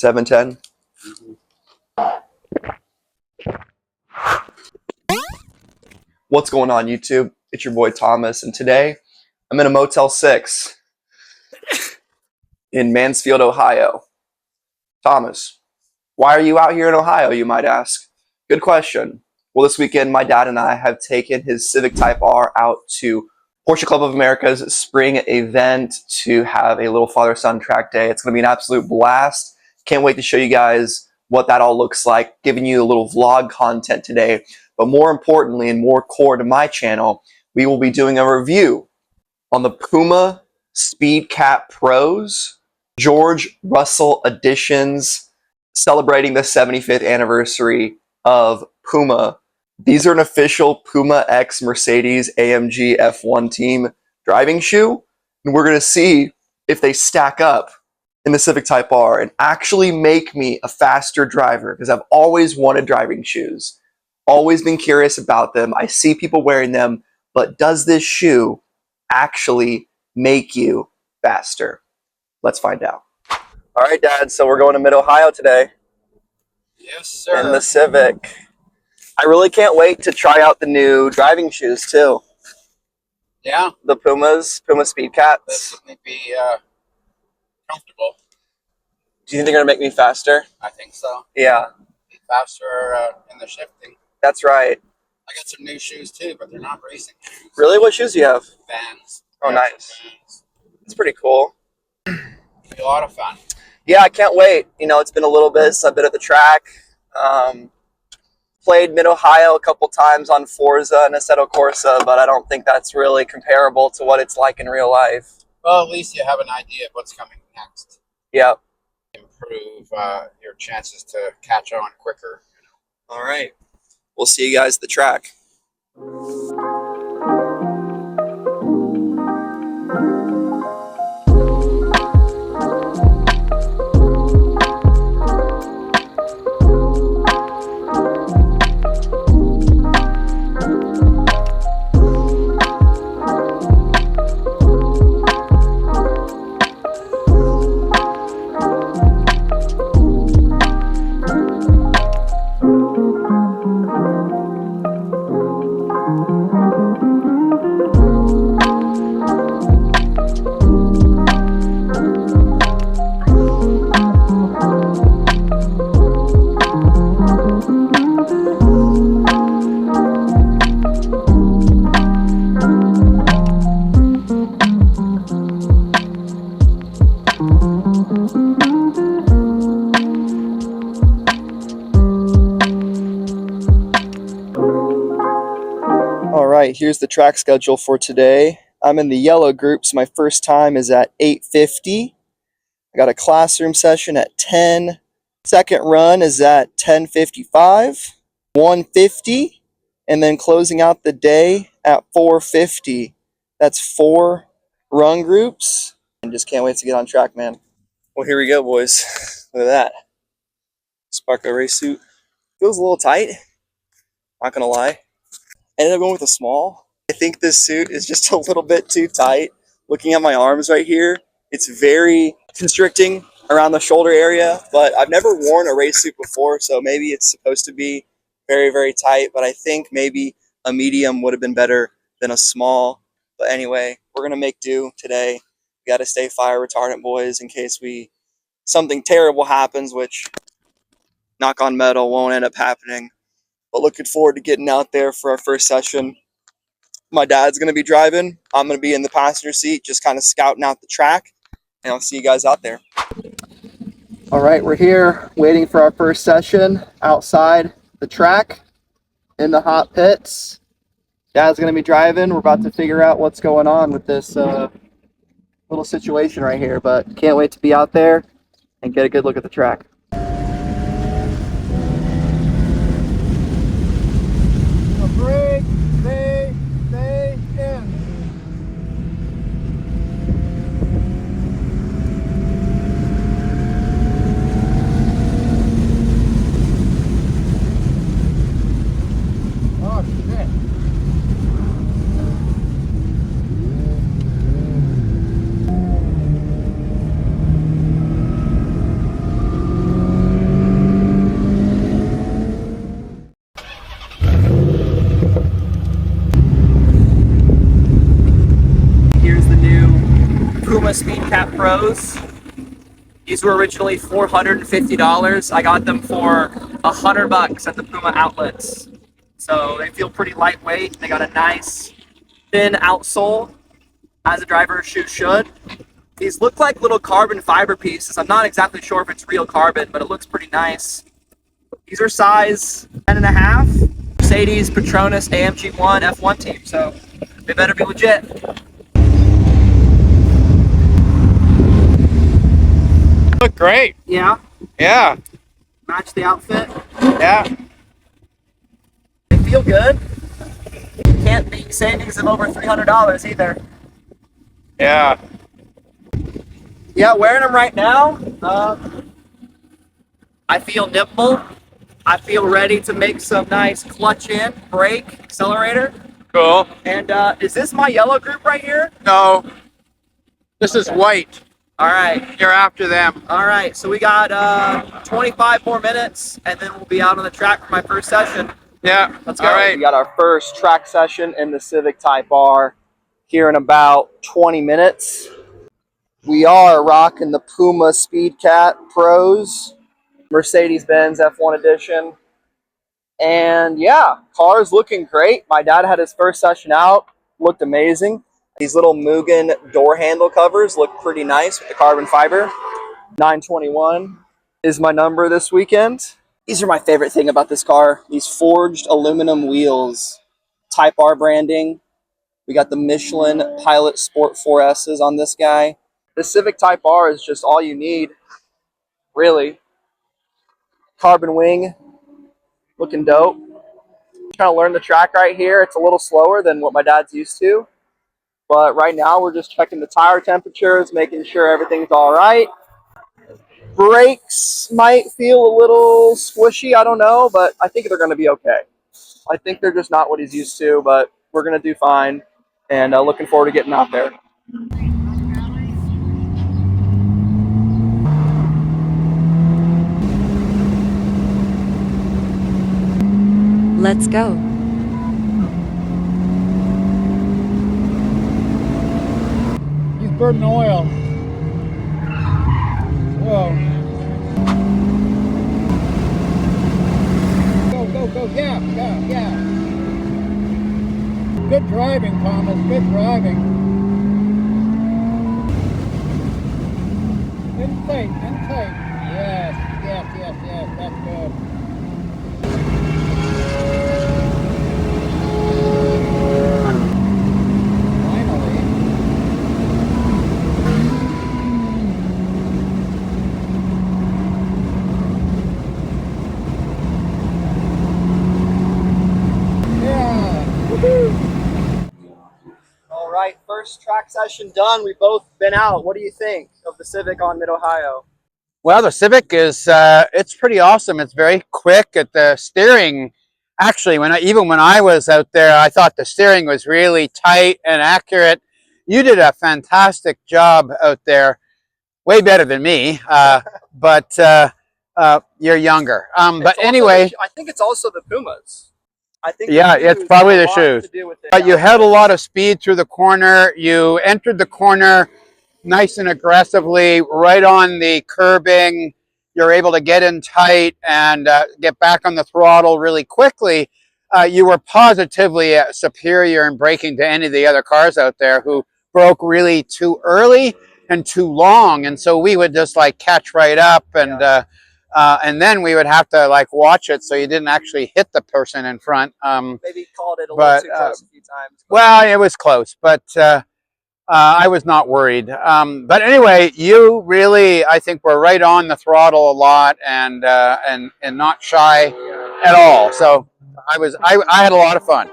710. What's going on, YouTube? It's your boy Thomas, and today I'm in a Motel 6 in Mansfield, Ohio. Thomas, why are you out here in Ohio, you might ask? Good question. Well, this weekend, my dad and I have taken his Civic Type R out to Porsche Club of America's spring event to have a little father-son track day. It's going to be an absolute blast. Can't wait to show you guys what that all looks like, giving you a little vlog content today. But more importantly, and more core to my channel, we will be doing a review on the Puma Speedcat Pros George Russell editions, celebrating the 75th anniversary of Puma. These are an official Puma X Mercedes AMG F1 team driving shoe, and we're going to see if they stack up in the Civic Type R and actually make me a faster driver, because I've always wanted driving shoes. Always been curious about them. I see people wearing them, but does this shoe actually make you faster? Let's find out. All right, Dad, so we're going to Mid-Ohio today. Yes, sir. In the Civic. I really can't wait to try out the new driving shoes, too. Yeah? The Puma Speedcats. They'll certainly be comfortable. Do you think they're going to make me faster? I think so. Yeah. Be faster in the shifting. That's right. I got some new shoes, too, but they're not racing shoes. Really? What shoes do you have? Vans. Oh, nice. Vans. It's pretty cool. It'll be a lot of fun. Yeah, I can't wait. You know, it's been a little bit since I've been at the track. Played Mid-Ohio a couple times on Forza and Assetto Corsa, but I don't think that's really comparable to what it's like in real life. Well, at least you have an idea of what's coming next. Yep. Improve your chances to catch on quicker. All right. We'll see you guys at the track. Alright, here's the track schedule for today. I'm in the yellow group, so my first time is at 8:50. I got a classroom session at 10. Second run is at 10:55, 1:50, and then closing out the day at 4:50. That's 4 run groups. I just can't wait to get on track, man. Well, here we go, boys. Look at that. Sparko race suit. Feels a little tight, not gonna lie. I ended up going with a small. I think this suit is just a little bit too tight. Looking at my arms right here, it's very constricting around the shoulder area, but I've never worn a race suit before, so maybe it's supposed to be very, very tight, but I think maybe a medium would have been better than a small. But anyway, we're gonna make do today. We gotta stay fire retardant, boys, in case something terrible happens, which, knock on metal, won't end up happening. But looking forward to getting out there for our first session. My dad's going to be driving. I'm going to be in the passenger seat, just kind of scouting out the track. And I'll see you guys out there. All right, we're here waiting for our first session outside the track in the hot pits. Dad's going to be driving. We're about to figure out what's going on with this little situation right here. But can't wait to be out there and get a good look at the track. Brake, stay in. Oh, shit. Cat Pros. These were originally $450. I got them for $100 at the Puma outlets. So they feel pretty lightweight. They got a nice thin outsole, as a driver's shoe should. These look like little carbon fiber pieces. I'm not exactly sure if it's real carbon, but it looks pretty nice. These are size 10.5. Mercedes Petronas AMG1 F1 team, so they better be legit. Look great. Yeah, Yeah. match the outfit. Yeah. They feel good. Can't beat savings of over $300 either. Yeah. Yeah, wearing them right now. I feel nimble. I feel ready to make some nice clutch in, brake, accelerator. Cool. And is this my yellow group right here? No. This is white. All right. You're after them. All right. So we got 25 more minutes, and then we'll be out on the track for my first session. Yeah. Let's go. All right. We got our first track session in the Civic Type R here in about 20 minutes. We are rocking the Puma speedcat Pros, Mercedes-Benz F1 edition. And yeah, car's looking great. My dad had his first session out, looked amazing. These little Mugen door handle covers look pretty nice with the carbon fiber. 921 is my number this weekend. These are my favorite thing about this car. These forged aluminum wheels, Type R branding. We got the Michelin Pilot Sport 4S's on this guy. The Civic Type R is just all you need, really. Carbon wing, looking dope. Trying to learn the track right here. It's a little slower than what my dad's used to. But right now we're just checking the tire temperatures, making sure everything's all right. Brakes might feel a little squishy, I don't know, but I think they're going to be okay. I think they're just not what he's used to, but we're going to do fine. And looking forward to getting out there. Let's go. He's burning oil. Whoa. Go. Yeah. Good driving, Thomas. Good driving. In tight. Yes. That's good. All right, first track session done. We've both been out. What do you think of the Civic on Mid-Ohio? Well, the Civic is it's pretty awesome. It's very quick at the steering. Actually, even when I was out there, I thought the steering was really tight and accurate. You did a fantastic job out there, way better than me. But you're younger. But anyway, I think it's also the Pumas. I think yeah, it's probably the shoes. But you had a lot of speed through the corner. You entered the corner nice and aggressively, right on the curbing. You're able to get in tight and get back on the throttle really quickly. You were positively superior in braking to any of the other cars out there who broke really too early and too long. And so we would just like catch right up and then we would have to like watch it so you didn't actually hit the person in front. Maybe called it a little too close a few times. Well, it was close, but I was not worried. But anyway, you really, I think, were right on the throttle a lot and not shy at all. So I had a lot of fun.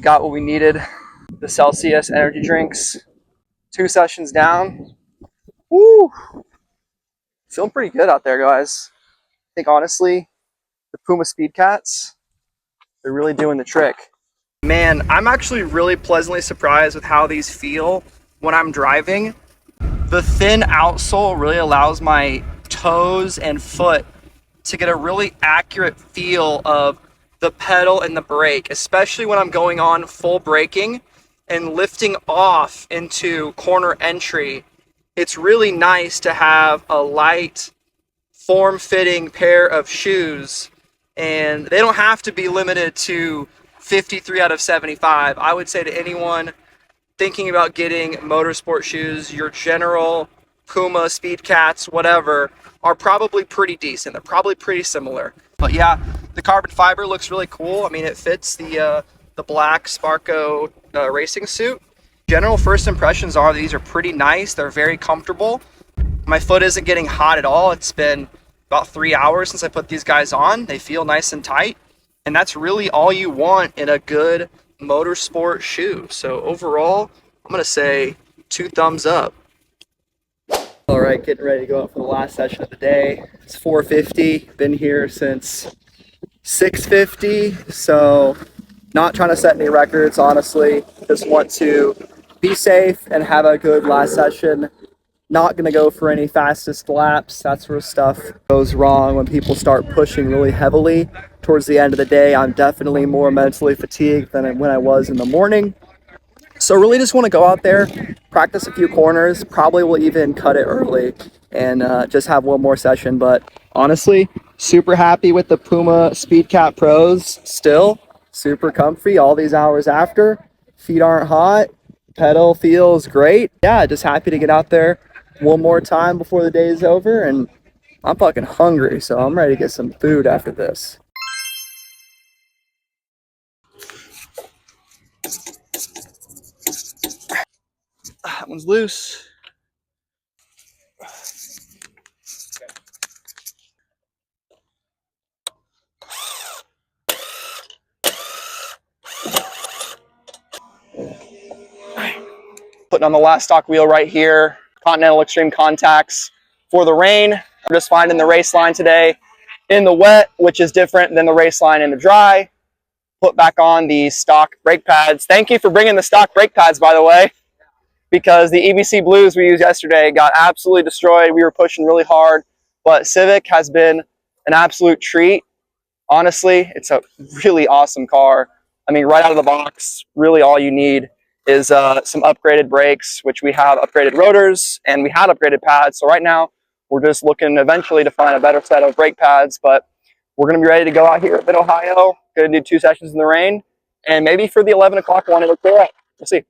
got what we needed. The Celsius energy drinks. 2 sessions down. Woo! Feeling pretty good out there, guys. I think honestly, the Puma speedcats, they're really doing the trick. Man, I'm actually really pleasantly surprised with how these feel when I'm driving. The thin outsole really allows my toes and foot to get a really accurate feel of the pedal and the brake, especially when I'm going on full braking and lifting off into corner entry. It's really nice to have a light, form-fitting pair of shoes, and they don't have to be limited to 53 out of 75. I would say to anyone thinking about getting motorsport shoes, your general Puma, speedcats, whatever, are probably pretty decent. They're probably pretty similar. But yeah, the carbon fiber looks really cool. I mean, it fits the black Sparko racing suit. General first impressions are these are pretty nice. They're very comfortable. My foot isn't getting hot at all. It's been about 3 hours since I put these guys on. They feel nice and tight. And that's really all you want in a good motorsport shoe. So overall, I'm going to say 2 thumbs up. All right, getting ready to go out for the last session of the day. It's 4:50. Been here since 6:50. So not trying to set any records, honestly. Just want to be safe and have a good last session. Not going to go for any fastest laps. That's where stuff goes wrong when people start pushing really heavily. Towards the end of the day, I'm definitely more mentally fatigued than when I was in the morning. So really just want to go out there, practice a few corners, probably will even cut it early and just have one more session. But honestly, super happy with the Puma SpeedCat Pros still. Super comfy all these hours after. Feet aren't hot. Pedal feels great. Yeah, just happy to get out there one more time before the day is over. And I'm fucking hungry, so I'm ready to get some food after this. That one's loose. Putting on the last stock wheel right here. Continental Extreme contacts for the rain. I'm just finding the race line today in the wet, which is different than the race line in the dry. Put back on the stock brake pads. Thank you for bringing the stock brake pads, by the way, because the EBC Blues we used yesterday got absolutely destroyed. We were pushing really hard, but Civic has been an absolute treat. Honestly, it's a really awesome car. I mean, right out of the box, really all you need is some upgraded brakes, which we have upgraded rotors and we had upgraded pads. So right now we're just looking eventually to find a better set of brake pads, but we're going to be ready to go out here at Mid-Ohio. Going to do 2 sessions in the rain, and maybe for the 11 o'clock one, it'll clear up. We'll see.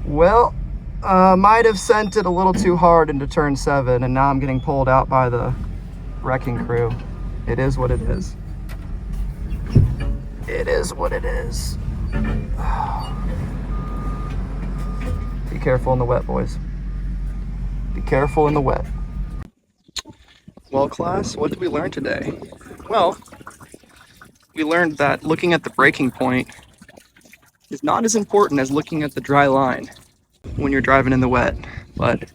Well, might have sent it a little too hard into turn 7, and now I'm getting pulled out by the wrecking crew. It is what it is. It is what it is. Be careful in the wet, boys. Be careful in the wet. Well, class, what did we learn today? Well, we learned that looking at the braking point is not as important as looking at the dry line when you're driving in the wet. But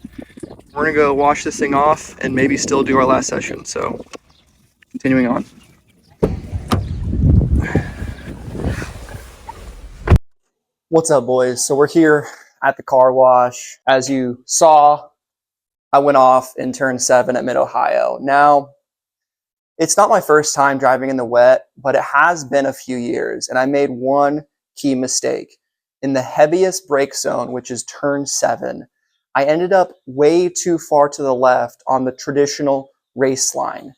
we're gonna go wash this thing off and maybe still do our last session. So, continuing on. What's up, boys? So we're here at the car wash. As you saw, I went off in turn 7 at Mid-Ohio. Now, It's not my first time driving in the wet, but it has been a few years, and I made one key mistake. In the heaviest brake zone, which is turn 7, I ended up way too far to the left on the traditional race line.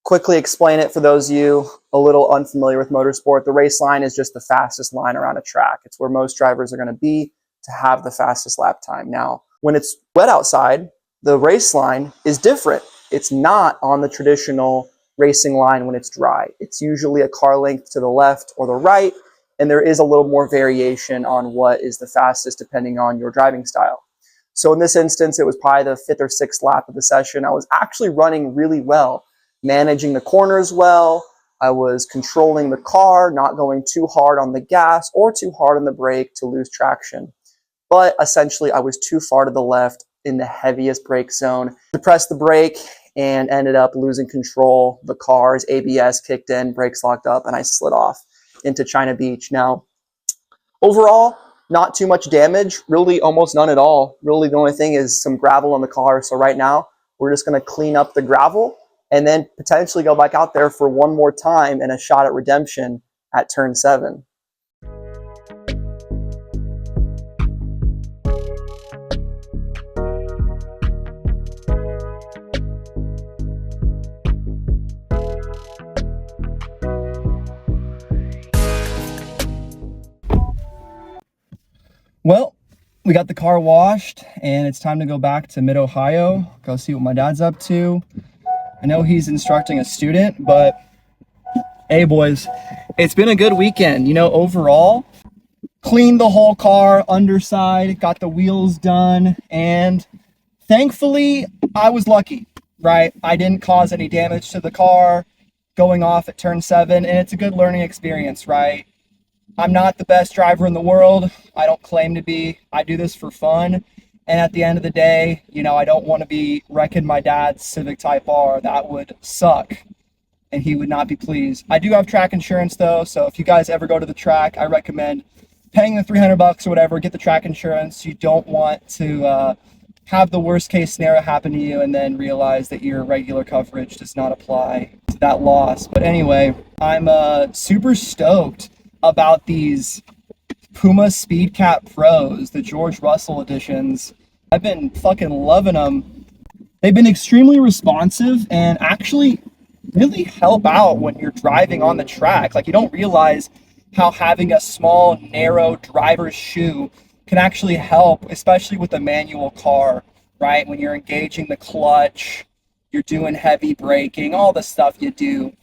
Quickly explain it for those of you a little unfamiliar with motorsport. The race line is just the fastest line around a track. It's where most drivers are going to be to have the fastest lap time. Now, when it's wet outside, the race line is different. It's not on the traditional racing line when it's dry. It's usually a car length to the left or the right, and there is a little more variation on what is the fastest depending on your driving style. So in this instance, it was probably the 5th or 6th lap of the session. I was actually running really well, managing the corners well. I was controlling the car, not going too hard on the gas or too hard on the brake to lose traction. But essentially, I was too far to the left in the heaviest brake zone. I pressed the brake and ended up losing control. The car's ABS kicked in, brakes locked up, and I slid off into China Beach. Now, overall, not too much damage, really almost none at all. Really, the only thing is some gravel on the car. So right now, we're just going to clean up the gravel and then potentially go back out there for one more time and a shot at redemption at turn 7. Well, we got the car washed and it's time to go back to mid-Ohio, go see what my dad's up to. I know he's instructing a student, but hey boys, it's been a good weekend. You know, overall, cleaned the whole car, underside, got the wheels done, and thankfully I was lucky, right? I didn't cause any damage to the car going off at turn 7, and it's a good learning experience, right? I'm not the best driver in the world. I don't claim to be. I do this for fun. And at the end of the day, you know, I don't want to be wrecking my dad's Civic Type R. That would suck, and he would not be pleased. I do have track insurance, though, so if you guys ever go to the track, I recommend paying the $300 or whatever, get the track insurance. You don't want to have the worst case scenario happen to you and then realize that your regular coverage does not apply to that loss. But anyway, I'm super stoked about these Puma speedcat Pros, the George Russell editions. I've been fucking loving them. They've been extremely responsive and actually really help out when you're driving on the track. Like, you don't realize how having a small, narrow driver's shoe can actually help, especially with a manual car, right? When you're engaging the clutch, you're doing heavy braking, all the stuff you do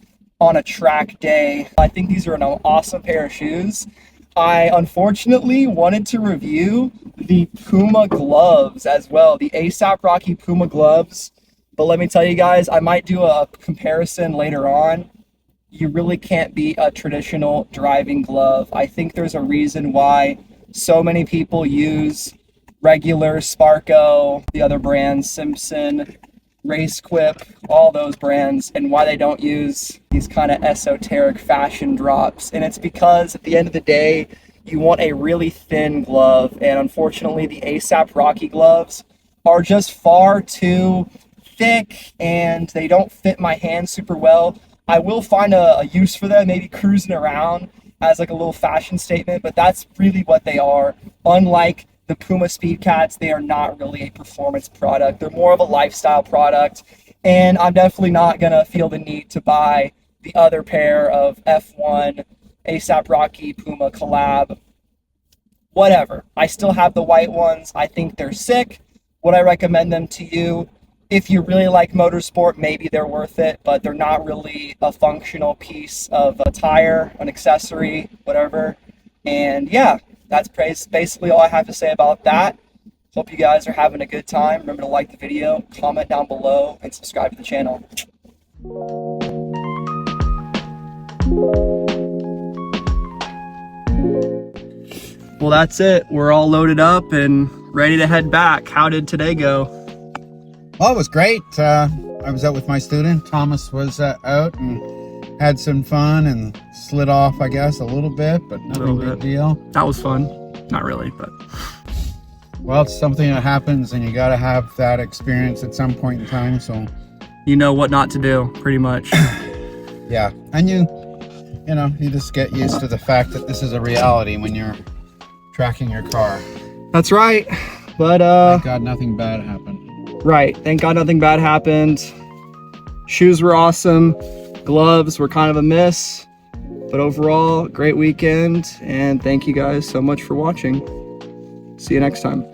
on a track day. I think these are an awesome pair of shoes. I unfortunately wanted to review the Puma gloves as well, the A$AP Rocky Puma gloves. But let me tell you guys, I might do a comparison later on. You really can't beat a traditional driving glove. I think there's a reason why so many people use regular Sparco, the other brands, Simpson, Race Quip, all those brands, and why they don't use these kind of esoteric fashion drops. And it's because at the end of the day, you want a really thin glove, and unfortunately the A$AP Rocky gloves are just far too thick and they don't fit my hand super well. I will find a use for them, maybe cruising around as like a little fashion statement, but that's really what they are. Unlike the Puma speedcats, they are not really a performance product. They're more of a lifestyle product, and I'm definitely not gonna feel the need to buy the other pair of F1 A$AP Rocky Puma collab. Whatever. I still have the white ones. I think they're sick. Would I recommend them to you? If you really like motorsport, maybe they're worth it, but they're not really a functional piece of attire, an accessory, whatever. And yeah, that's basically all I have to say about that. Hope you guys are having a good time. Remember to like the video, comment down below, and subscribe to the channel. Well, that's it. We're all loaded up and ready to head back. How did today go? Well, it was great. I was out with my student. Thomas was out and had some fun and slid off, I guess, a little bit, but nothing big deal. That was fun. Not really, but... Well, it's something that happens and you got to have that experience at some point in time. So you know what not to do, pretty much. Yeah, and you know, you just get used to the fact that this is a reality when you're tracking your car. That's right. But Thank God nothing bad happened. right, thank God nothing bad happened. Shoes were awesome. Gloves were kind of a miss. But overall, great weekend, and thank you guys so much for watching. See you next time.